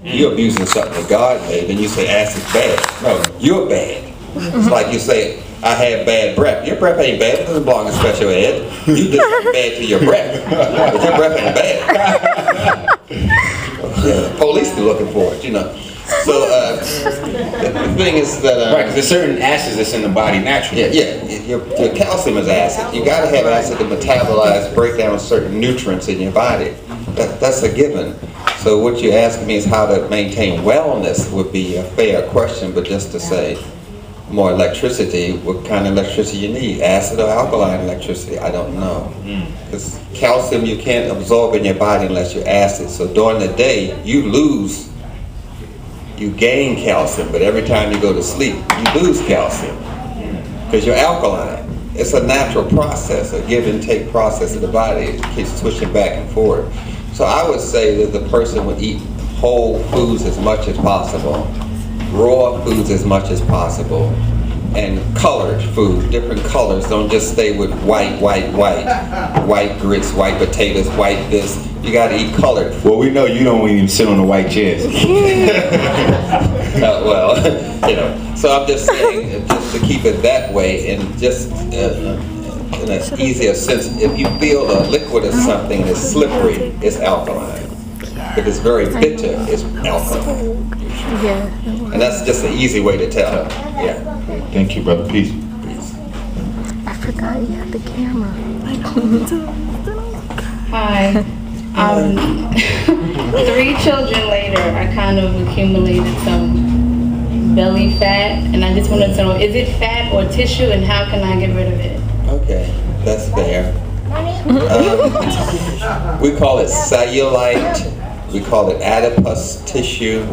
You're abusing something that God made, and you say acid's bad. No, you're bad. It's like you say, I have bad breath. Your breath ain't bad. It doesn't belong to special ed. You just bad to your breath. But your breath ain't bad. Yeah, police be looking for it, you know. So the thing is that right, because there's certain acids that's in the body naturally. your calcium is acid. You got to have acid to metabolize, break down certain nutrients in your body. That's a given. So what you're asking me is how to maintain wellness would be a fair question, but just to say more electricity, what kind of electricity you need? Acid or alkaline electricity? I don't know. Because calcium you can't absorb in your body unless you're acid. So during the day, you gain calcium, but every time you go to sleep, you lose calcium because you're alkaline. It's a natural process, a give and take process of the body. It keeps switching back and forth. So I would say that the person would eat whole foods as much as possible, raw foods as much as possible, and colored food, different colors. Don't just stay with white grits, white potatoes, white this. You got to eat colored food. Well, we know you don't even sit on the white chairs. Well, you know. So I'm just saying, just to keep it that way, and just in an easier sense, if you feel a liquid or something that's slippery, it's alkaline. If it's very bitter, it's alkaline. And that's just an easy way to tell. Yeah. Thank you, brother. Peace. I forgot you had the camera. Hi. 3 children later, I kind of accumulated some belly fat, and I just wanted to know, is it fat or tissue, and how can I get rid of it? Okay, that's fair. We call it cellulite. We call it adipose tissue.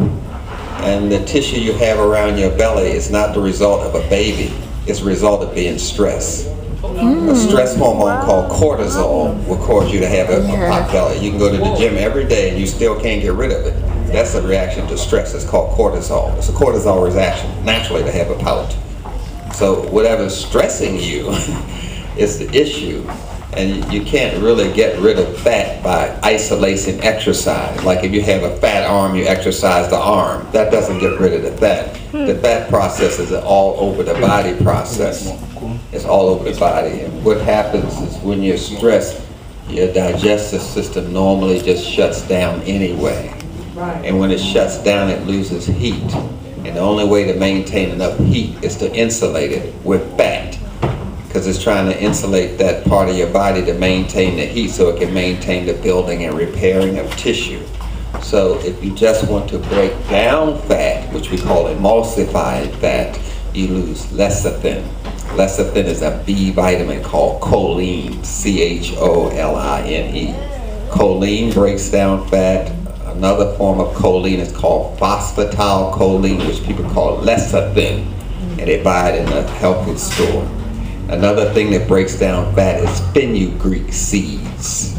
And the tissue you have around your belly is not the result of a baby. It's the result of being stressed. A stress hormone called cortisol will cause you to have a pot belly. You can go to the gym every day and you still can't get rid of it. That's a reaction to stress. It's called cortisol. It's a cortisol reaction, naturally, to have a pout. So whatever's stressing you is the issue. And you can't really get rid of fat by isolating exercise. Like if you have a fat arm, you exercise the arm. That doesn't get rid of the fat. The fat process is an all over the body process. It's all over the body. And what happens is when you're stressed, your digestive system normally just shuts down anyway. And when it shuts down, it loses heat. And the only way to maintain enough heat is to insulate it with fat. Because it's trying to insulate that part of your body to maintain the heat so it can maintain the building and repairing of tissue. So if you just want to break down fat, which we call emulsified fat, you lose lecithin. Lecithin is a B vitamin called choline, C-H-O-L-I-N-E. Choline breaks down fat. Another form of choline is called phosphatidylcholine, which people call lecithin, and they buy it in the health food store. Another thing that breaks down fat is fenugreek seeds.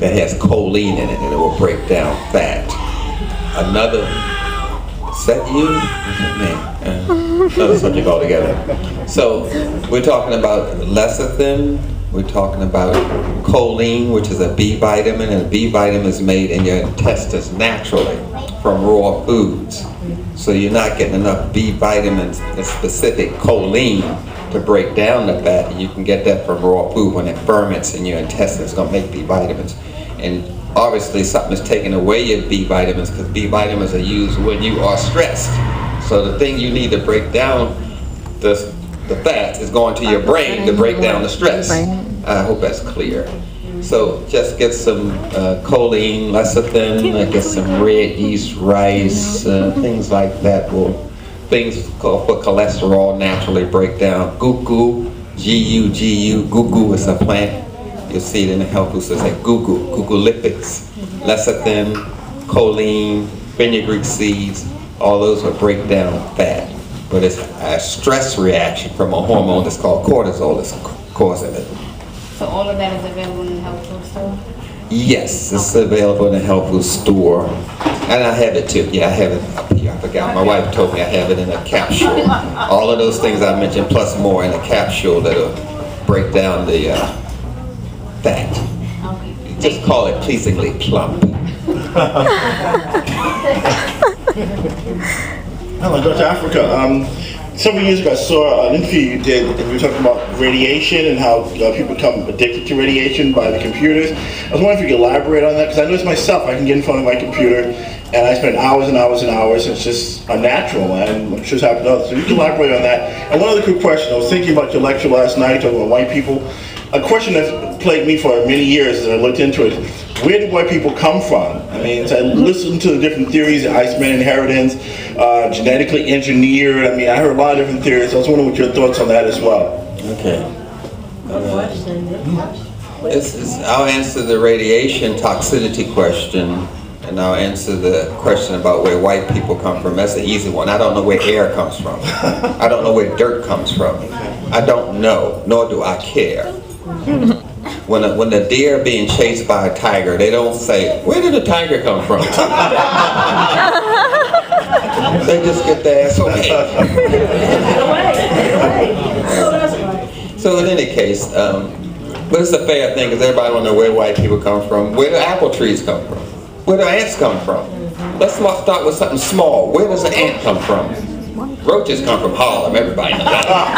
That has choline in it, and it will break down fat. Another, is that you? Man, another subject altogether. So we're talking about lecithin, we're talking about choline, which is a B vitamin, and a B vitamin is made in your intestines naturally from raw foods. So you're not getting enough B vitamins and specific choline to break down the fat, and you can get that from raw food when it ferments in your intestines. It's going to make B vitamins. And obviously something is taking away your B vitamins, because B vitamins are used when you are stressed. So the thing you need to break down the fat is going to your brain to break down the stress. I hope that's clear. So just get some choline, lecithin, get some red yeast rice, things like that will. Things called for cholesterol naturally break down. Gugu, G-U-G-U, gugu is a plant. You'll see it in the health food, so it's like gugu lipids, lecithin, choline, fenugreek seeds, all those will break down fat. But it's a stress reaction from a hormone that's called cortisol that's causing it. So all of that is available in the health food store? Yes, it's available in the health food store. And I have it too. Yeah, I have it up here. I forgot. My wife told me I have it in a capsule. All of those things I mentioned plus more in a capsule that'll break down the fat. Just call it pleasingly plump. Hello, Dr. Afrika. Several years ago, I saw an interview you did, and you were talking about radiation and how people become addicted to radiation by the computers. I was wondering if you could elaborate on that, because I noticed myself, I can get in front of my computer, and I spend hours and hours and hours, and it's just unnatural, and I'm sure it's happened to others. So you can elaborate on that. And one other quick question, I was thinking about your lecture last night, talking about white people. A question that plagued me for many years as I looked into it, where did white people come from? I mean, so I listened to the different theories, Iceman inheritance, genetically engineered. I mean, I heard a lot of different theories. I was wondering what your thoughts on that as well. Okay. I'll answer the radiation toxicity question, and I'll answer the question about where white people come from. That's the easy one. I don't know where air comes from. I don't know where dirt comes from. I don't know, nor do I care. When a deer being chased by a tiger, they don't say, where did the tiger come from? They just get their ass away. So in any case, but it's a fair thing because everybody want to know where white people come from. Where do apple trees come from? Where do ants come from? Let's start with something small. Where does an ant come from? Roaches come from Harlem. Everybody knows that.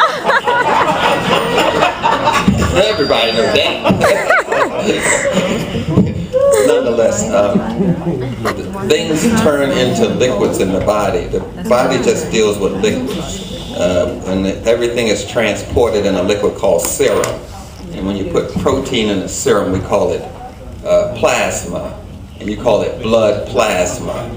Everybody knows that. Nonetheless, things turn into liquids in the body. The body just deals with liquids. And everything is transported in a liquid called serum. And when you put protein in the serum, we call it plasma. And you call it blood plasma.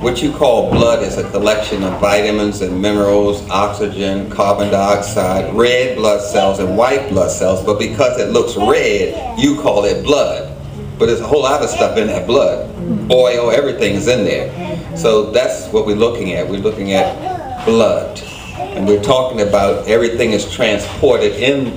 What you call blood is a collection of vitamins and minerals, oxygen, carbon dioxide, red blood cells and white blood cells, but because it looks red, you call it blood. But there's a whole lot of stuff in that blood. Oil, everything's in there. So that's what we're looking at. We're looking at blood. And we're talking about everything is transported in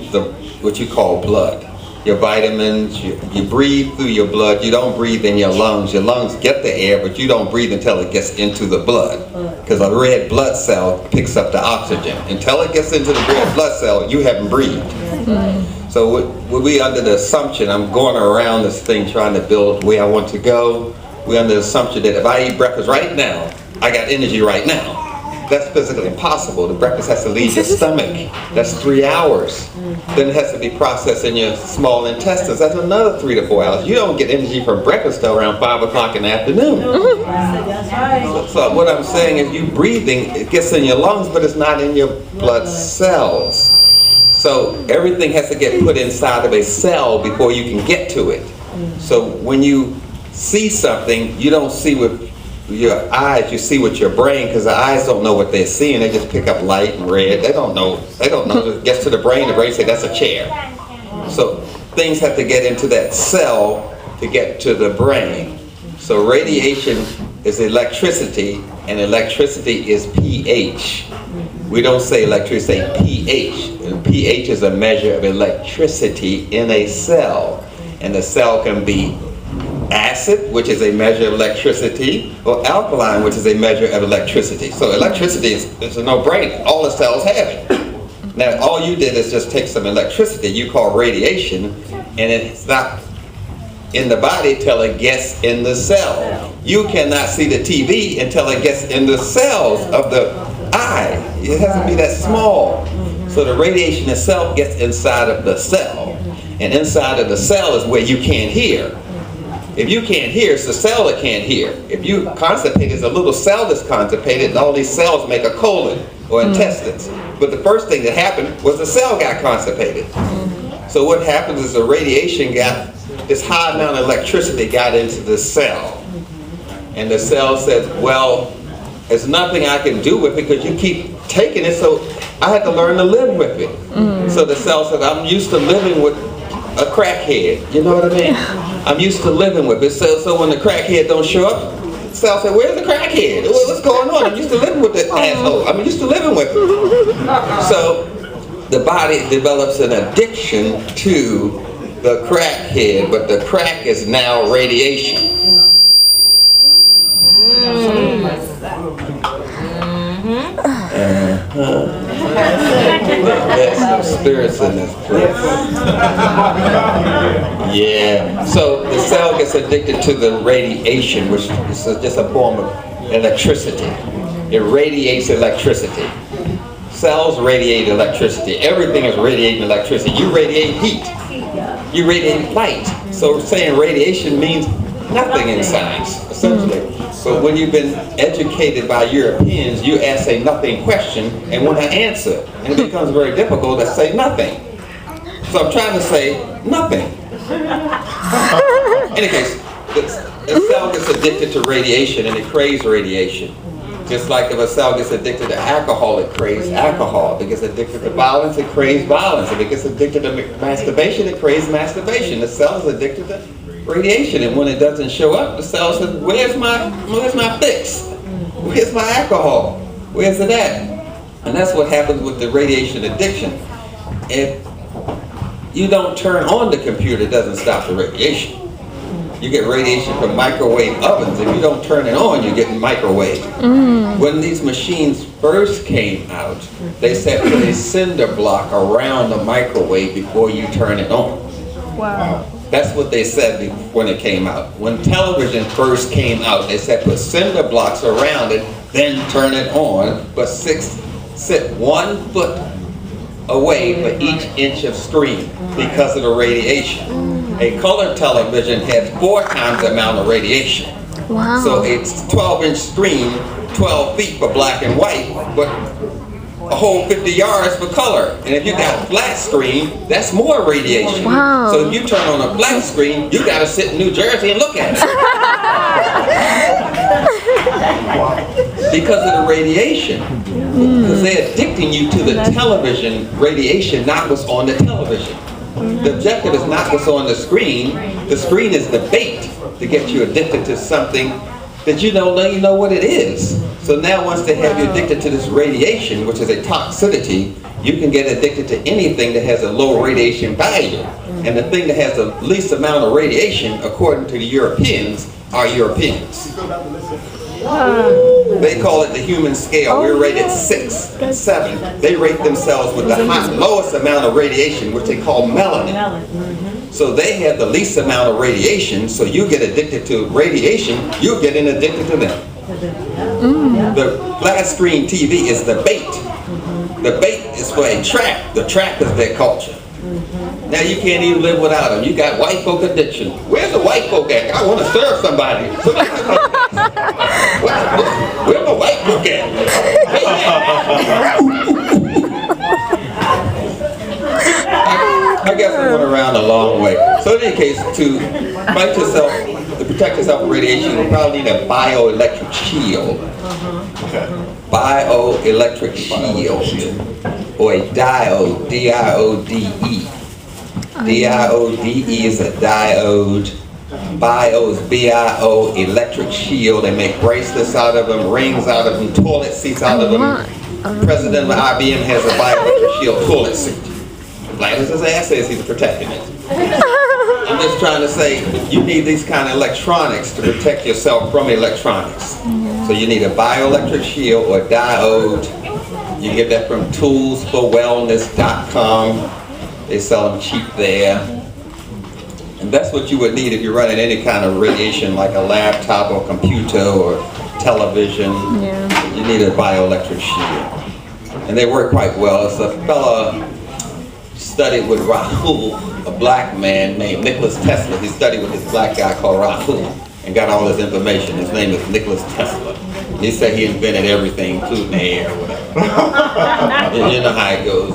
what you call blood. Your vitamins, you breathe through your blood. You don't breathe in your lungs. Your lungs get the air, but you don't breathe until it gets into the blood. Because a red blood cell picks up the oxygen. Until it gets into the red blood cell, you haven't breathed. So we under the assumption, I'm going around this thing trying to build where I want to go. We're under the assumption that if I eat breakfast right now, I got energy right now. That's physically impossible. The breakfast has to leave your stomach. That's 3 hours. Then it has to be processed in your small intestines. That's another 3 to 4 hours. You don't get energy from breakfast till around 5 o'clock in the afternoon. So what I'm saying is you breathing, it gets in your lungs, but it's not in your blood cells. So everything has to get put inside of a cell before you can get to it. So when you see something, you don't see with your eyes, you see with your brain, because the eyes don't know what they're seeing. They just pick up light and red. They don't know. It gets to the brain say that's a chair. So things have to get into that cell to get to the brain. So radiation is electricity, and electricity is pH. We don't say electricity, say pH. And pH is a measure of electricity in a cell. And the cell can be acid, which is a measure of electricity, or alkaline, which is a measure of electricity. So electricity is a no-brainer. All the cells have it. Now, all you did is just take some electricity you call radiation, and it's not in the body till it gets in the cell. You cannot see the TV until it gets in the cells of the eye. It has to be that small. So the radiation itself gets inside of the cell. And inside of the cell is where you can't hear. If you can't hear, it's the cell that can't hear. If you constipate, it's a little cell that's constipated, and all these cells make a colon or intestines. But the first thing that happened was the cell got constipated. So what happens is the radiation got, this high amount of electricity got into the cell. And the cell says, well, there's nothing I can do with it because you keep taking it, so I had to learn to live with it. So the cell says, I'm used to living with a crackhead, you know what I mean? I'm used to living with it. So when the crackhead don't show up, the cell said, where's the crackhead? What's going on? I'm used to living with this asshole. I'm used to living with it. So the body develops an addiction to the crackhead, but the crack is now radiation. There's some spirits in this place. Yeah. So the cell gets addicted to the radiation, which is just a form of electricity. It radiates electricity. Cells radiate electricity. Everything is radiating electricity. You radiate heat. You radiate light. So saying radiation means nothing in science, essentially. But when you've been educated by Europeans, you ask a nothing question and want to answer. And it becomes very difficult to say nothing. So I'm trying to say nothing. In any case, the cell gets addicted to radiation and it craves radiation. Just like if a cell gets addicted to alcohol, it craves alcohol. If it gets addicted to violence, it craves violence. If it gets addicted to masturbation, it craves masturbation. The cell is addicted to radiation, and when it doesn't show up, the cell says, where's my fix? Where's my alcohol? Where's it at? And that's what happens with the radiation addiction. If you don't turn on the computer, it doesn't stop the radiation. You get radiation from microwave ovens. If you don't turn it on, you're getting microwave. When these machines first came out, they said put a cinder block around the microwave before you turn it on. Wow. That's what they said when it came out. When television first came out, they said put cinder blocks around it, then turn it on, but sit 1 foot away for each inch of screen because of the radiation. A color television has 4 times the amount of radiation. Wow. So a 12-inch screen, 12 feet for black and white, but a whole 50 yards for color. And if you got a flat screen, that's more radiation. Wow. So if you turn on a flat screen, you got to sit in New Jersey and look at it. Because of the radiation. Because they're addicting you to the television radiation, not what's on the television. The objective is not what's on the screen. The screen is the bait to get you addicted to something that you don't know what it is. So now once they have you addicted to this radiation, which is a toxicity, you can get addicted to anything that has a low radiation value. And the thing that has the least amount of radiation, according to the Europeans, are Europeans. They call it the human scale. We're rated 6, 7. They rate themselves with the lowest amount of radiation, which they call melanin. So they have the least amount of radiation, so you get addicted to radiation, you're getting addicted to them. The flat screen TV is the bait. The bait is for a trap. The trap is their culture. Now you can't even live without them. You got white folk addiction. Where's the white folk at? I want to serve somebody. Where's the white folk at? I guess I went around a long way. So in any case, to fight yourself, to protect yourself from radiation, you probably need a bioelectric shield. Bioelectric shield. Or a diode, D-I-O-D-E. D-I-O-D-E is a diode. Bio is B-I-O, electric shield. They make bracelets out of them, rings out of them, toilet seats out of them. President of IBM has a bioelectric shield toilet seat. Like his ass says he's protecting it. I'm just trying to say, you need these kind of electronics to protect yourself from electronics. So you need a bioelectric shield or diode. You can get that from toolsforwellness.com. They sell them cheap there. And that's what you would need if you're running any kind of radiation, like a laptop or computer or television. You need a bioelectric shield. And they work quite well. It's a fella studied with Rahul, a black man named Nicholas Tesla. He studied with this black guy called Rahul and got all his information. His name is Nicholas Tesla. He said he invented everything, including the air or whatever. You know how it goes.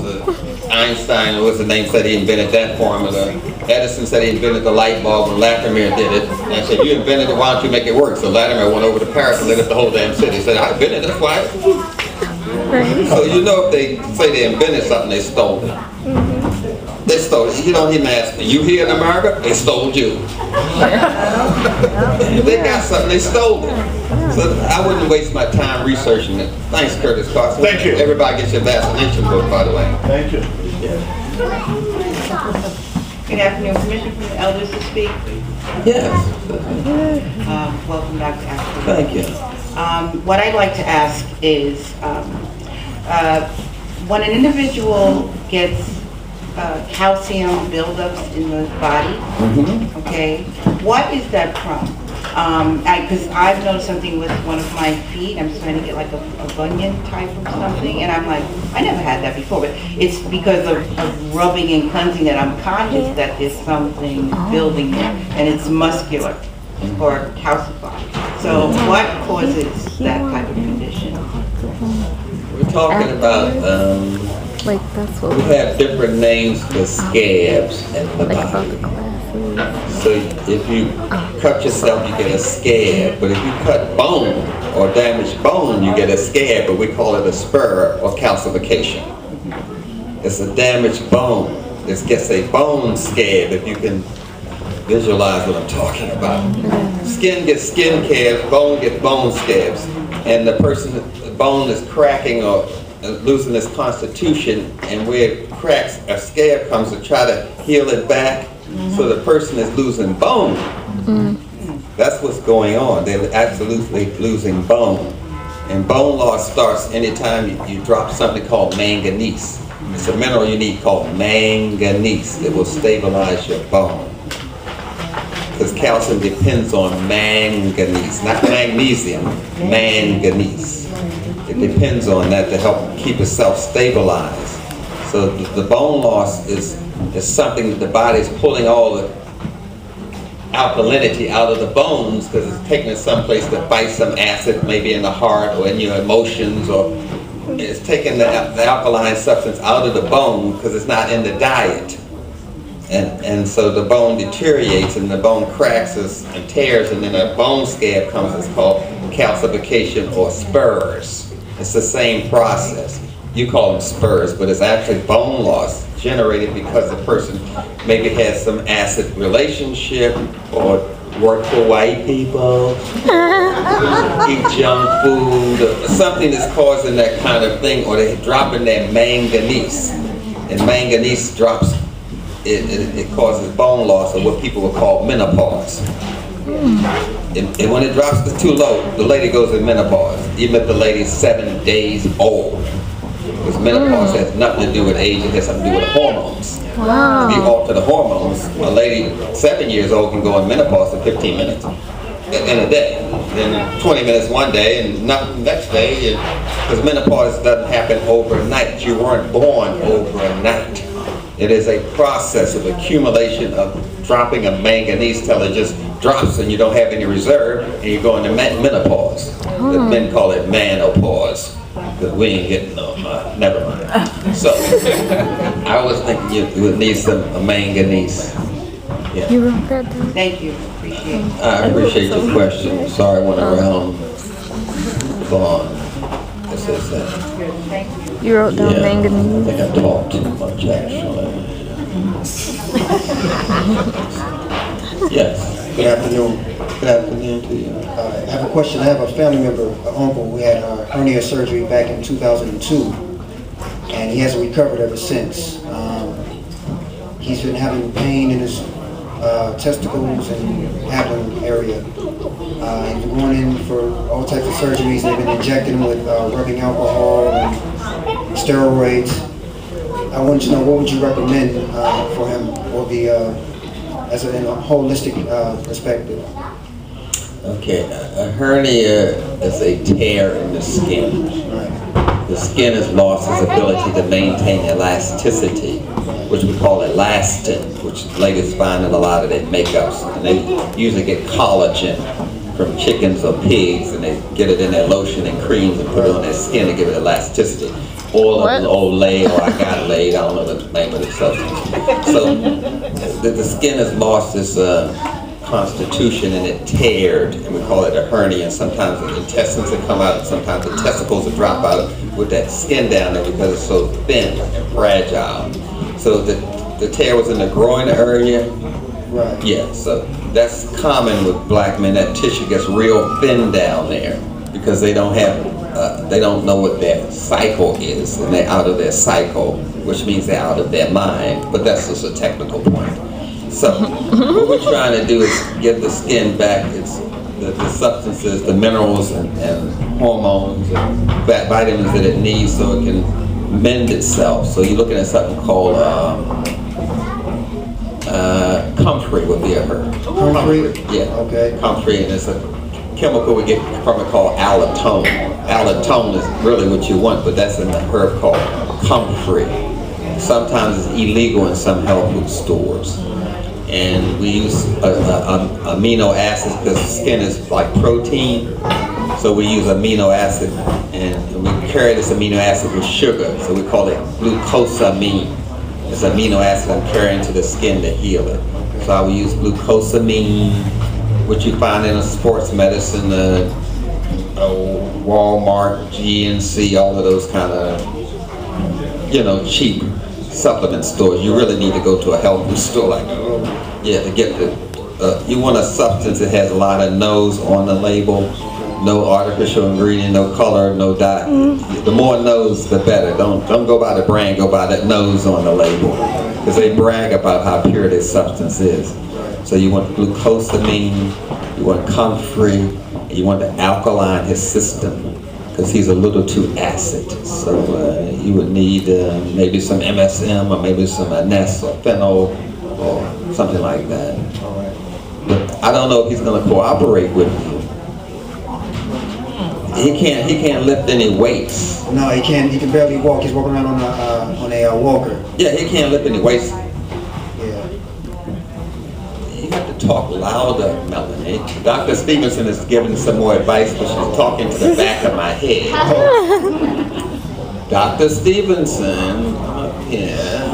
Einstein, what's his name, said he invented that formula. Edison said he invented the light bulb when Latimer did it. And I said, you invented it, why don't you make it work? So Latimer went over to Paris and lit up the whole damn city. He said, I invented it, that's why. So you know if they say they invented something, they stole it. They stole it. You don't even ask me. You here in America? They stole you. If they got something, they stole it. So I wouldn't waste my time researching it. Thanks, Curtis Carson. Thank you. Everybody gets your vaccination book, by the way. Thank you. Good afternoon. Permission from the elders to speak? Yes. Welcome back to Africa. Thank you. What I'd like to ask is, when an individual gets calcium buildups in the body, okay, what is that from? Because I've noticed something with one of my feet. I'm trying to get like a bunion type of something, and I'm like, I never had that before, but it's because of rubbing and cleansing that I'm conscious that there's something building there, and it's muscular or calcified. So what causes that type of condition? We're talking about, Like that's what we have different names for scabs in the like about the body. classes. So if you cut yourself, you get a scab. But if you cut bone or damage bone, you get a scab, but we call it a spur or calcification. It's a damaged bone. It gets a bone scab, if you can visualize what I'm talking about. Skin gets skin scabs, bone gets bone scabs. And the bone is cracking or losing its constitution, and where it cracks, a scab comes to try to heal it back. So the person is losing bone. That's what's going on. They're absolutely losing bone. And bone loss starts anytime you drop something called manganese. It's a mineral you need called manganese. It will stabilize your bone. Because calcium depends on manganese, not magnesium, manganese. It depends on that to help keep itself stabilized. So the bone loss is something that the body's pulling all the alkalinity out of the bones because it's taking it someplace to fight some acid, maybe in the heart or in your emotions, or it's taking the alkaline substance out of the bone because it's not in the diet. And so the bone deteriorates and the bone cracks and tears, and then a bone scab comes. It's called calcification or spurs. It's the same process. You call them spurs, but it's actually bone loss generated because the person maybe has some acid relationship or work for white people, eat junk food, or something that's causing that kind of thing, or they're dropping their manganese. And manganese drops, it causes bone loss, or what people would call menopause. And when it drops to too low, the lady goes in menopause, even if the lady's 7 days old. Because menopause has nothing to do with age, it has something to do with hormones. Wow. If you alter the hormones, a lady 7 years old can go in menopause in 15 minutes in a day. Then 20 minutes one day and nothing the next day. Because menopause doesn't happen overnight. You weren't born overnight. It is a process of accumulation of dropping of manganese till it just drops and you don't have any reserve and you go into menopause. The men call it manopause. Because we ain't getting no, never mind. So, I was thinking you would need some manganese. Yeah. You wrote that down? Thank you, appreciate it. I appreciate your question. Sorry I went around long. This is You wrote down I manganese. think I talked too much actually. Yes. Good afternoon. Good afternoon to you. I have a question. I have a family member, an uncle, who had hernia surgery back in 2002, and he hasn't recovered ever since. He's been having pain in his testicles and abdomen area. He's been going in for all types of surgeries. They've been injecting him with rubbing alcohol and steroids. I wanted to know, what would you recommend for him, or as in a holistic perspective? Okay, a hernia is a tear in the skin. The skin has lost its ability to maintain elasticity, which we call elastin, which ladies find in a lot of their makeups. And they usually get collagen from chickens or pigs, and they get it in their lotion and creams and put it on their skin to give it elasticity. Oil of Olay or I got laid, I don't know the name of the substance. So the skin has lost its constitution and it teared, and we call it a hernia. And sometimes the intestines will come out, and sometimes the testicles will drop out with that skin down there because it's so thin and fragile. So the tear was in the groin area. Right. Yeah, so that's common with black men. That tissue gets real thin down there because they don't have, they don't know what their cycle is, and they're out of their cycle, which means they're out of their mind. But that's just a technical point. So what we're trying to do is get the skin back. It's the substances, the minerals and hormones and vitamins that it needs so it can mend itself. So you're looking at something called Comfrey would be a herb. Comfrey? Yeah. Okay. Comfrey, and it's a chemical we get from it called allothone. Allothone is really what you want, but that's in the herb called comfrey. Sometimes it's illegal in some health food stores. And we use amino acids because skin is like protein. So we use amino acid, and we carry this amino acid with sugar. So we call it glucosamine. It's amino acid I'm carrying to the skin to heal it. So I will use glucosamine, which you find in a sports medicine, Walmart, GNC, all of those kind of, cheap supplement stores. You really need to go to a health food store like to get you want a substance that has a lot of no's on the label, no artificial ingredient, no color, no dye. The more no's, the better. Don't go by the brand, go by that nose on the label, because they brag about how pure this substance is. So you want glucosamine, you want comfrey, and you want to alkaline his system, because he's a little too acid. So you would need maybe some MSM, or maybe some Aness or phenol or something like that. But I don't know if he's going to cooperate with you. He can't lift any weights. No, he can't. He can barely walk. He's walking around on a walker. Yeah, he can't lift any weights. Yeah. You have to talk louder, Melanie. Dr. Stevenson is giving some more advice, but she's talking to the back of my head. Dr. Stevenson, yeah.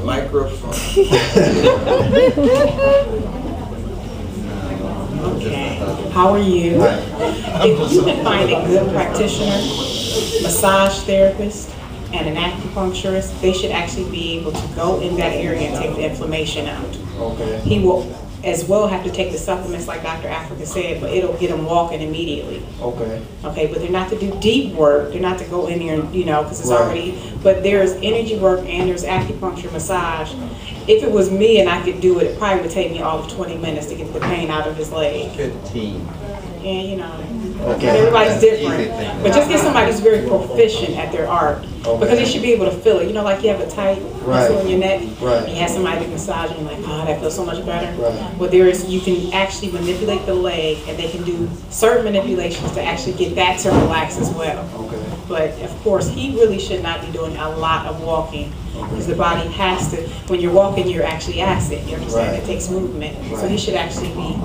Microphone. Okay. How are you? If you can find a good practitioner, massage therapist, and an acupuncturist, they should actually be able to go in that area and take the inflammation out. Okay. He will as well have to take the supplements like Dr. Afrika said, but it'll get him walking immediately. Okay. Okay, but they're not to do deep work. They're not to go in there and, because it's Right. already, but there's energy work and there's acupuncture massage. If it was me and I could do it, it probably would take me all of 20 minutes to get the pain out of his leg. 15. And, Okay. everybody's That's an different. easy thing. But just get somebody who's very proficient at their art. Okay. Because they should be able to feel it. Like you have a tight muscle Right. in your neck. Right. And you have somebody to massage and you're like, oh, that feels so much better. Right. Well, you can actually manipulate the leg, and they can do certain manipulations to actually get that to relax as well. Okay. But of course, he really should not be doing a lot of walking, because the body has to, when you're walking, you're actually acid. You understand? Right. It takes movement. So Right. he should actually be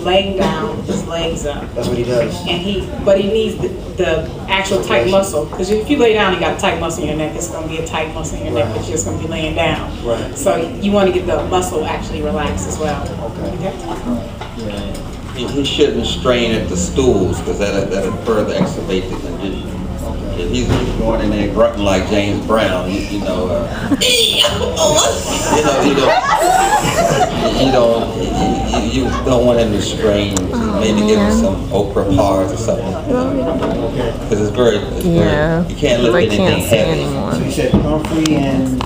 laying down with his legs up. That's what he does. But he needs the actual tight muscle, because if you lay down, you got a tight muscle in your neck. It's going to be a tight muscle in your neck, Right. but you're just going to be laying down. Right. So you want to get the muscle actually relaxed as well. Okay. He shouldn't strain at the stools, because that'll further exacerbate the condition. If he's going in there grunting like James Brown, you don't want him to strain. Maybe give him some okra bars or something. Because it's very, you can't lift I anything can't see heavy. anymore. So you said comfrey and